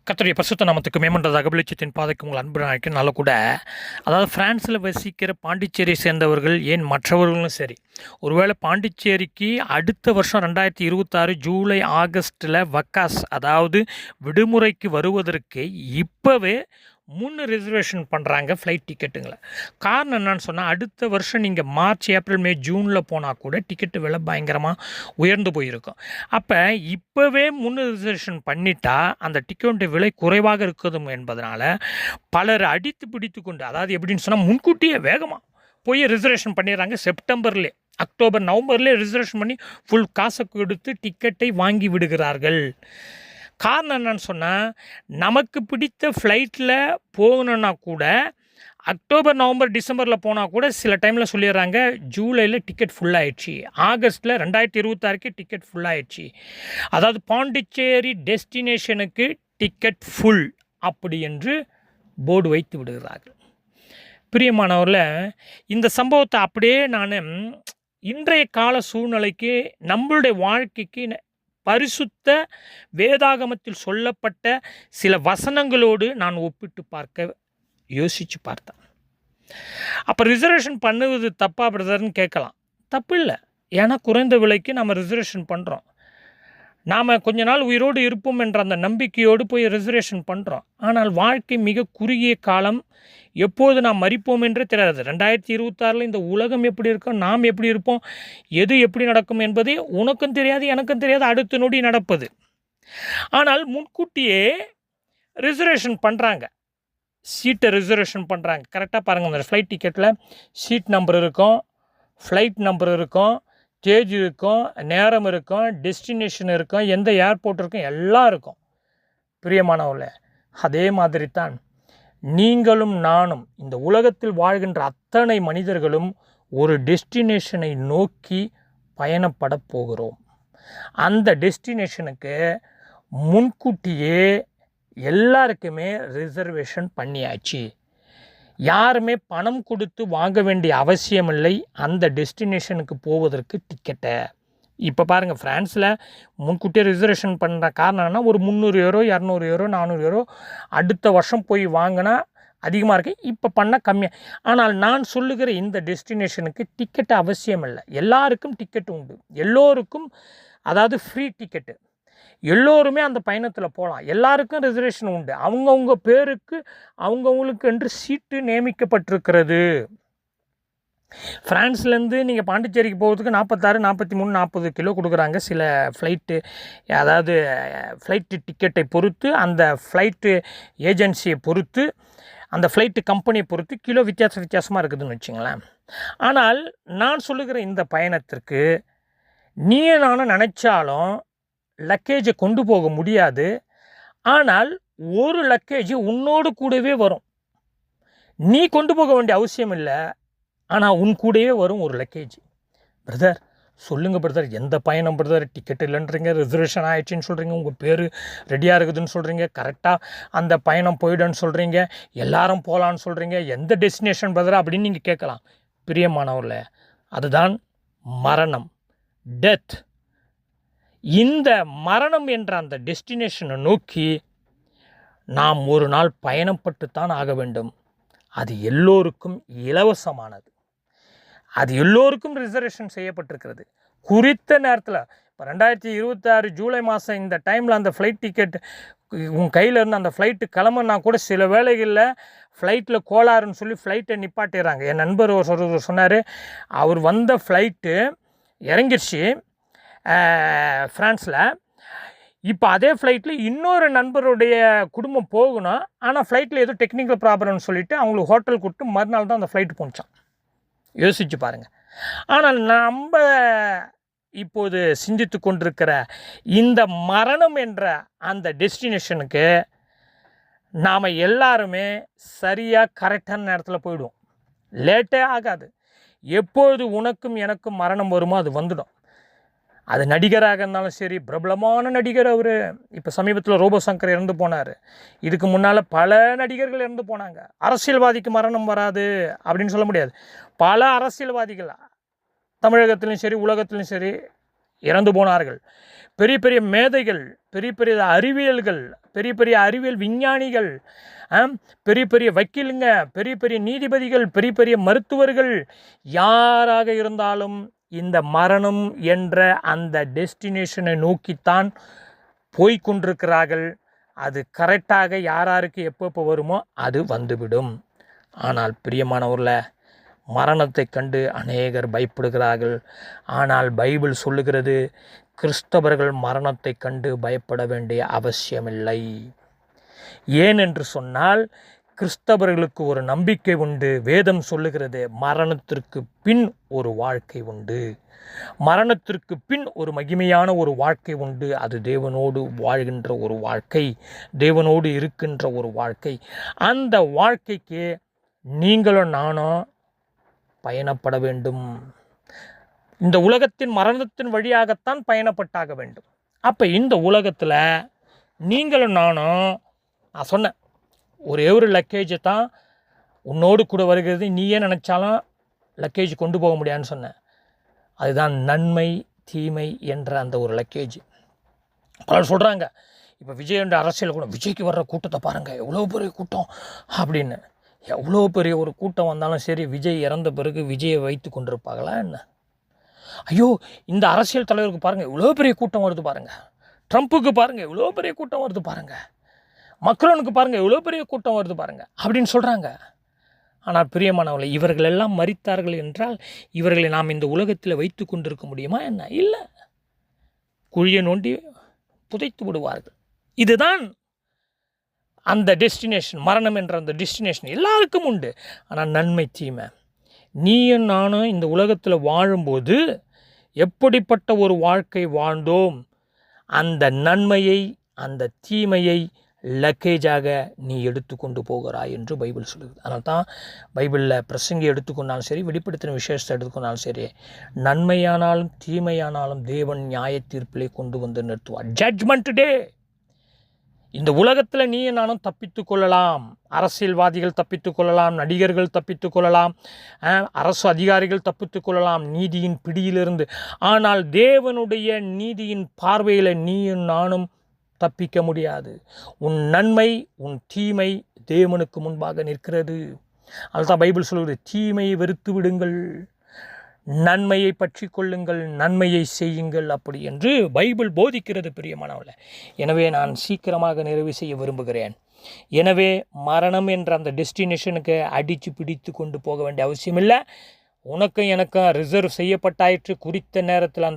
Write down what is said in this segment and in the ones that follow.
கர்த்தருடைய பரிசுத்த நாமத்துக்கு மேம்பட்டதாக வெளிச்சத்தின் பாதைக்கு உங்கள் அன்பு நாளைக்குனால கூட அதாவது பிரான்ஸில் வசிக்கிற பாண்டிச்சேரியை சேர்ந்தவர்கள் ஏன் மற்றவர்களும் சரி ஒருவேளை பாண்டிச்சேரிக்கு அடுத்த வருஷம் 2026 ஜூலை ஆகஸ்ட்டில் வக்காஸ் அதாவது விடுமுறைக்கு வருவதற்கு இப்போவே ரிசர்வேஷன் பண்ணுறாங்க ஃப்ளைட் டிக்கெட்டுங்களை. காரணம் என்னன்னு சொன்னால் அடுத்த வருஷம் நீங்கள் மார்ச் ஏப்ரல் மே ஜூனில் போனால் கூட டிக்கெட்டு விலை பயங்கரமாக உயர்ந்து போயிருக்கும். அப்போ இப்போவே ரிசர்வேஷன் பண்ணிட்டா அந்த டிக்கெட்டு விலை குறைவாக இருக்கும் என்பதனால் பலர் அடித்து பிடித்து கொண்டு அதாவது எப்படின்னு சொன்னால் முன்கூட்டியே வேகமாக போய் ரிசர்வேஷன் பண்ணிடுறாங்க. செப்டம்பர்லேயே அக்டோபர் நவம்பர்லேயே ரிசர்வேஷன் பண்ணி ஃபுல் காசை கொடுத்து டிக்கெட்டை வாங்கி விடுகிறார்கள். காரணம் என்னன்னு சொன்னால் நமக்கு பிடித்த ஃப்ளைட்டில் போகணுன்னா கூட அக்டோபர் நவம்பர் டிசம்பரில் போனால் கூட சில டைமில் சொல்லிடுறாங்க ஜூலையில் டிக்கெட் ஃபுல்லாகிடுச்சு, ஆகஸ்ட்டில் 2026 டிக்கெட் ஃபுல்லாகிடுச்சு, அதாவது பாண்டிச்சேரி டெஸ்டினேஷனுக்கு டிக்கெட் ஃபுல் அப்படி என்று போர்டு வைத்து விடுகிறார்கள். பிரியமானவரில் இந்த சம்பவத்தை அப்படியே நான் இன்றைய கால சூழ்நிலைக்கு நம்மளுடைய வாழ்க்கைக்கு பரிசுத்த வேதாகமத்தில் சொல்லப்பட்ட சில வசனங்களோடு நான் ஒப்பிட்டு யோசித்து பார்த்தேன். அப்போ ரிசர்வேஷன் பண்ணுவது தப்பா பிரதர்னு கேட்கலாம். தப்பு இல்லை, ஏன்னா குறைந்த விலைக்கு நம்ம ரிசர்வேஷன் பண்ணுறோம். நாம் கொஞ்ச நாள் உயிரோடு இருப்போம் என்ற அந்த நம்பிக்கையோடு போய் ரிசர்வேஷன் பண்ணுறோம். ஆனால் வாழ்க்கை மிக குறுகிய காலம், எப்போது நாம் மறிப்போம் என்றே தெரியாது. 2026 இந்த உலகம் எப்படி இருக்கும், நாம் எப்படி இருப்போம், எது எப்படி நடக்கும் என்பதே உனக்கும் தெரியாது எனக்கும் தெரியாது, அடுத்த நொடி நடப்பது. ஆனால் முன்கூட்டியே ரிசர்வேஷன் பண்ணுறாங்க, சீட்டை ரிசர்வேஷன் பண்ணுறாங்க. கரெக்டாக பாருங்கள், அந்த ஃப்ளைட் டிக்கெட்டில் சீட் நம்பர் இருக்கும், ஃப்ளைட் நம்பர் இருக்கும், ஸ்டேஜ் இருக்கும், நேரம் இருக்கும், டெஸ்டினேஷன் இருக்கும், எந்த ஏர்போர்ட் இருக்கும், எல்லாம் இருக்கும். பிரியமானவர்களே, அதே மாதிரி தான் நீங்களும் நானும் இந்த உலகத்தில் வாழ்கின்ற அத்தனை மனிதர்களும் ஒரு டெஸ்டினேஷனை நோக்கி பயணப்பட போகிறோம். அந்த டெஸ்டினேஷனுக்கு முன்கூட்டியே எல்லாருக்குமே ரிசர்வேஷன் பண்ணியாச்சு. யாருமே பணம் கொடுத்து வாங்க வேண்டிய அவசியமில்லை அந்த டெஸ்டினேஷனுக்கு போவதற்கு டிக்கெட்டை. இப்போ பாருங்கள், ஃப்ரான்ஸில் முன்கூட்டியே ரிசர்வேஷன் பண்ணுற காரணம்னா ஒரு 300 யூரோ 200 யூரோ 400 யூரோ அடுத்த வருஷம் போய் வாங்கினா அதிகமாக இருக்குது, இப்போ பண்ணால் கம்மியாக. ஆனால் நான் சொல்லுகிற இந்த டெஸ்டினேஷனுக்கு டிக்கெட்டு அவசியம் இல்லை, எல்லாருக்கும் டிக்கெட்டு உண்டு, எல்லோருக்கும் அதாவது ஃப்ரீ டிக்கெட்டு, எல்லோருமே அந்த பயணத்தில் போகலாம், எல்லாருக்கும் ரிசர்வேஷன் உண்டு, அவங்கவுங்க பேருக்கு அவங்கவுங்களுக்கு என்று சீட்டு நியமிக்கப்பட்டிருக்கிறது. ஃப்ரான்ஸ்லேருந்து நீங்கள் பாண்டிச்சேரிக்கு போகிறதுக்கு 46, 43, 40 கிலோ கொடுக்குறாங்க சில ஃப்ளைட்டு, அதாவது ஃப்ளைட்டு டிக்கெட்டை பொறுத்து, அந்த ஃப்ளைட்டு ஏஜென்சியை பொறுத்து, அந்த ஃப்ளைட்டு கம்பெனியை பொறுத்து கிலோ வித்தியாசமாக இருக்குதுன்னு வச்சுங்களேன். ஆனால் நான் சொல்லுகிற இந்த பயணத்திற்கு நானும் நினச்சாலும் லக்கேஜை கொண்டு போக முடியாது. ஆனால் ஒரு லக்கேஜ் உன்னோடு கூடவே வரும், நீ கொண்டு போக வேண்டிய அவசியம் இல்லை, ஆனால் உன் கூடவே வரும் ஒரு லக்கேஜ். பிரதர் சொல்லுங்கள் பிரதர், எந்த பயணம் பிரதர், டிக்கெட் இல்லைன்றீங்க, ரிசர்வேஷன் ஆகிடுச்சின்னு சொல்கிறீங்க, உங்கள் பேர் ரெடியாக இருக்குதுன்னு சொல்கிறீங்க, கரெக்டாக அந்த பயணம் போயிடுன்னு சொல்கிறீங்க, எல்லாரும் போகலான்னு சொல்கிறீங்க, எந்த டெஸ்டினேஷன் பிரதர் அப்படின்னு நீங்கள் கேட்கலாம். பிரியமானவர்களே, அதுதான் மரணம், டெத். இந்த மரணம் என்ற அந்த டெஸ்டினேஷனை நோக்கி நாம் ஒரு நாள் பயணப்பட்டுத்தான் ஆக வேண்டும். அது எல்லோருக்கும் இலவசமானது, அது எல்லோருக்கும் ரிசர்வேஷன் செய்யப்பட்டிருக்கிறது குறித்த நேரத்தில். இப்போ 2026 ஜூலை மாதம் இந்த டைமில் அந்த ஃப்ளைட் டிக்கெட் உங்கள் கையில் இருந்து அந்த ஃப்ளைட்டு கிளம்புனா கூட சில வேளைகளில் ஃப்ளைட்டில் கோளாறுன்னு சொல்லி ஃப்ளைட்டை நிப்பாட்டிடுறாங்க. என் நண்பர் ஒரு சொன்னார், அவர் வந்த ஃப்ளைட்டு இறங்கிடுச்சு ஃப்ரான்ஸில், இப்போ அதே ஃப்ளைட்டில் இன்னொரு நண்பருடைய குடும்பம் போகணும், ஆனால் ஃப்ளைட்டில் ஏதோ டெக்னிக்கல் ப்ராப்ளம்னு சொல்லிவிட்டு அவங்களுக்கு ஹோட்டல் கூப்பிட்டு மறுநாள் தான் அந்த ஃப்ளைட்டு போச்சான். யோசித்து பாருங்கள். ஆனால் நம்ம இப்போது சிந்தித்து கொண்டிருக்கிற இந்த மரணம் என்ற அந்த டெஸ்டினேஷனுக்கு நாம் எல்லாருமே சரியாக கரெக்டான நேரத்தில் போயிடுவோம், லேட்டே ஆகாது. எப்பொழுது உனக்கும் எனக்கும் மரணம் வருமோ அது வந்துடும். அது நடிகராக இருந்தாலும் சரி, பிரபலமான நடிகர் அவர். இப்போ சமீபத்தில் ரோபோ சங்கர் இறந்து போனார், இதுக்கு முன்னால் பல நடிகர்கள் இறந்து போனாங்க. அரசியல்வாதிக்கு மரணம் வராது அப்படின்னு சொல்ல முடியாது. பல அரசியல்வாதிகள் தமிழகத்திலையும் சரி உலகத்திலையும் சரி இறந்து போனார்கள். பெரிய பெரிய மேதைகள், பெரிய பெரிய அறிவியல்கள், பெரிய பெரிய அறிவியல் விஞ்ஞானிகள், பெரிய பெரிய வக்கீலுங்க, பெரிய பெரிய நீதிபதிகள், பெரிய பெரிய மருத்துவர்கள், யாராக இருந்தாலும் இந்த மரணம் என்ற அந்த டெஸ்டினேஷனை நோக்கித்தான் போய்கொண்டிருக்கிறார்கள். அது கரெக்டாக யாராருக்கு எப்போ வருமோ அது வந்துவிடும். ஆனால் பிரியமானவர்களே, மரணத்தை கண்டு அநேகர் பயப்படுகிறார்கள். ஆனால் பைபிள் சொல்லுகிறது, கிறிஸ்தவர்கள் மரணத்தை கண்டு பயப்பட வேண்டிய அவசியமில்லை. ஏன் என்று சொன்னால், கிறிஸ்தவர்களுக்கு ஒரு நம்பிக்கை உண்டு. வேதம் சொல்லுகிறது, மரணத்திற்கு பின் ஒரு வாழ்க்கை உண்டு, மரணத்திற்கு பின் ஒரு மகிமையான ஒரு வாழ்க்கை உண்டு. அது தேவனோடு வாழ்கின்ற ஒரு வாழ்க்கை, தேவனோடு இருக்கின்ற ஒரு வாழ்க்கை. அந்த வாழ்க்கைக்கு நீங்களும் நானும் பயணப்பட வேண்டும். இந்த உலகத்தின் மரணத்தின் வழியாகத்தான் பயணப்பட்டாக வேண்டும். அப்போ இந்த உலகத்தில் நீங்களும் நானும், நான் சொன்னேன், ஒரே ஒரு லக்கேஜை தான் உன்னோடு கூட வருகிறது, நீயே நினச்சாலும் லக்கேஜ் கொண்டு போக முடியாதுன்னு சொன்னேன். அதுதான் நன்மை தீமை என்ற அந்த ஒரு லக்கேஜ். பலர் சொல்கிறாங்க, இப்போ விஜய் என்ற அரசியல் கூட, விஜய்க்கு வர்ற கூட்டத்தை பாருங்கள் எவ்வளோ பெரிய கூட்டம் அப்படின்னு. எவ்வளோ பெரிய ஒரு கூட்டம் வந்தாலும் சரி, விஜய் இறந்த பிறகு விஜயை வைத்து கொண்டிருப்பாங்களா என்ன? ஐயோ, இந்த அரசியல் தலைவருக்கு பாருங்கள் எவ்வளோ பெரிய கூட்டம் வருது பாருங்கள், ட்ரம்ப்புக்கு பாருங்கள் எவ்வளோ பெரிய கூட்டம் வருது பாருங்கள், மக்ரோனுக்கு பாருங்கள் எவ்வளோ பெரிய கூட்டம் வருது பாருங்கள் அப்படின்னு சொல்கிறாங்க. ஆனால் பிரியமானவர்களே, இவர்கள் எல்லாம் மரித்தார்கள் என்றால் இவர்களை நாம் இந்த உலகத்தில் வைத்து கொண்டிருக்க முடியுமா என்ன? இல்லை, குழியை நோண்டி புதைத்து விடுவார்கள். இதுதான் அந்த டெஸ்டினேஷன். மரணம் என்ற அந்த டெஸ்டினேஷன் எல்லாருக்கும் உண்டு. ஆனால் நன்மை தீமை, நீயும் நானும் இந்த உலகத்தில் வாழும்போது எப்படிப்பட்ட ஒரு வாழ்க்கை வாழ்ந்தோம், அந்த நன்மையை அந்த தீமையை லக்கேஜாக நீ எடுத்துக்கொண்டு போகிறாய் என்று பைபிள் சொல்லுது. அதனால தான் பைபிளில் பிரசங்கி எடுத்துக்கொண்டாலும் சரி, வெளிப்படுத்தின விசேஷத்தை எடுத்துக்கொண்டாலும் சரி, நன்மையானாலும் தீமையானாலும் தேவன் நியாய தீர்ப்பிலே கொண்டு வந்து நிறுத்துவார். ஜட்ஜ்மெண்ட் டே. இந்த உலகத்தில் நீ நானும் தப்பித்து கொள்ளலாம், அரசியல்வாதிகள் தப்பித்து கொள்ளலாம், நடிகர்கள் தப்பித்து கொள்ளலாம், அரசு அதிகாரிகள் தப்பித்து கொள்ளலாம் நீதியின் பிடியிலிருந்து. ஆனால் தேவனுடைய நீதியின் பார்வையில் நீயும் நானும் தப்பிக்க முடியாது. உன் நன்மை உன் தீமை தேவனுக்கு முன்பாக நிற்கிறது. அதுதான் பைபிள் சொல்கிறது, தீமையை வெறுத்து விடுங்கள், நன்மையை பற்றி கொள்ளுங்கள், நன்மையை செய்யுங்கள் அப்படி என்று பைபிள் போதிக்கிறது பிரியமானவர்களே. எனவே நான் சீக்கிரமாக நிறைவு செய்ய விரும்புகிறேன். எனவே மரணம் என்ற அந்த டெஸ்டினேஷனுக்கு அடித்து பிடித்து கொண்டு போக வேண்டிய அவசியமில்லை. உனக்கும் எனக்கும் ரிசர்வ் செய்யப்பட்டாயிற்று. குறித்த நேரத்தில்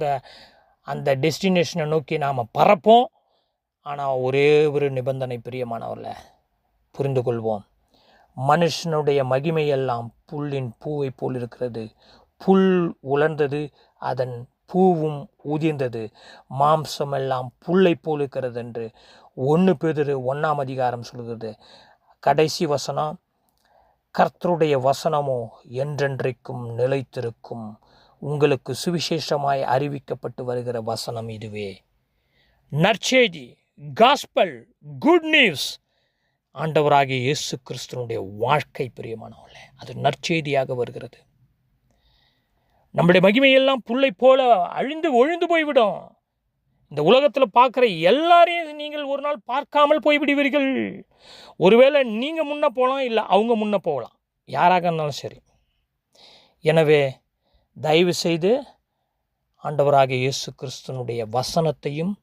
அந்த டெஸ்டினேஷனை நோக்கி நாம் பறப்போம். ஆனால் ஒரே ஒரு நிபந்தனை பிரியமானவர்களே, புரிந்து கொள்வோம். மனுஷனுடைய மகிமையெல்லாம் புல்லின் பூவை போல் இருக்கிறது. புல் உலர்ந்தது, அதன் பூவும் உதிர்ந்தது, மாம்சமெல்லாம் புல்லை போல் இருக்கிறது என்று 1 பேதுரு 1ஆம் அதிகாரம் சொல்கிறது. கடைசி வசனம், கர்த்தருடைய வசனமோ என்றென்றைக்கும் நிலைத்திருக்கும். உங்களுக்கு சுவிசேஷமாய் அறிவிக்கப்பட்டு வருகிற வசனம் இதுவே. நற்செய்தி, காஸ்பல், குட் நியூஸ், ஆண்டவராகிய இயேசு கிறிஸ்துவனுடைய வாழ்க்கை பிரியமானவர்களே, அது நற்செய்தியாக வருகிறது. நம்முடைய மகிமையெல்லாம் புல்லை போல ஒழிந்து போய்விடும். இந்த உலகத்தில் பார்க்குற எல்லாரையும் நீங்கள் ஒரு நாள் பார்க்காமல் போய்விடுவீர்கள். ஒருவேளை நீங்கள் முன்னே போகலாம், இல்லை அவங்க முன்னே போகலாம், யாராக இருந்தாலும் சரி. எனவே தயவு செய்து ஆண்டவராகிய இயேசு கிறிஸ்துவனுடைய வசனத்தையும்,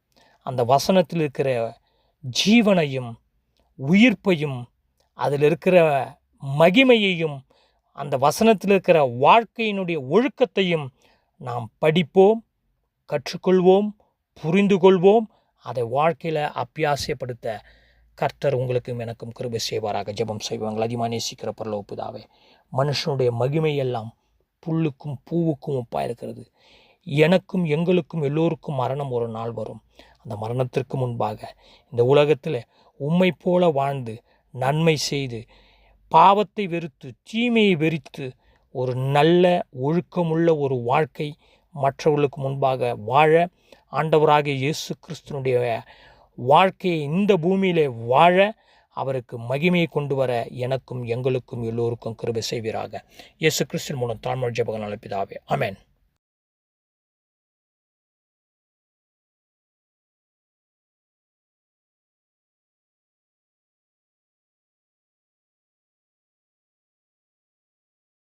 அந்த வசனத்தில் இருக்கிற ஜீவனையும் உயிர்ப்பையும், அதில் இருக்கிற மகிமையையும், அந்த வசனத்தில் இருக்கிற வாழ்க்கையினுடைய ஒழுக்கத்தையும் நாம் படிப்போம், கற்றுக்கொள்வோம், புரிந்து கொள்வோம். அதை வாழ்க்கையில் அபியாசப்படுத்த கர்த்தர் உங்களுக்கும் எனக்கும் கிருபை செய்வாராக. ஜெபம் செய்வாங்க. அதிகமாக நேசிக்கிற பரலோக பிதாவே, மனுஷனுடைய மகிமையெல்லாம் புல்லுக்கும் பூவுக்கும் ஒப்பாக இருக்கிறது. எனக்கும் எங்களுக்கும் எல்லோருக்கும் மரணம் ஒரு நாள் வரும். அந்த மரணத்திற்கு முன்பாக இந்த உலகத்தில் உம்மை போல வாழ்ந்து நன்மை செய்து பாவத்தை வெறுத்து தீமையை வெறுத்து ஒரு நல்ல ஒழுக்கமுள்ள ஒரு வாழ்க்கை மற்றவர்களுக்கு முன்பாக வாழ, ஆண்டவராகிய இயேசு கிறிஸ்துவனுடைய வாழ்க்கையை இந்த பூமியிலே வாழ, அவருக்கு மகிமையை கொண்டு வர எனக்கும் எங்களுக்கும் எல்லோருக்கும் கிருபை செய்வீராக. இயேசு கிறிஸ்துவின் மூலம் தாழ்மை ஜெபங்கள் பிதாவே, ஆமென்.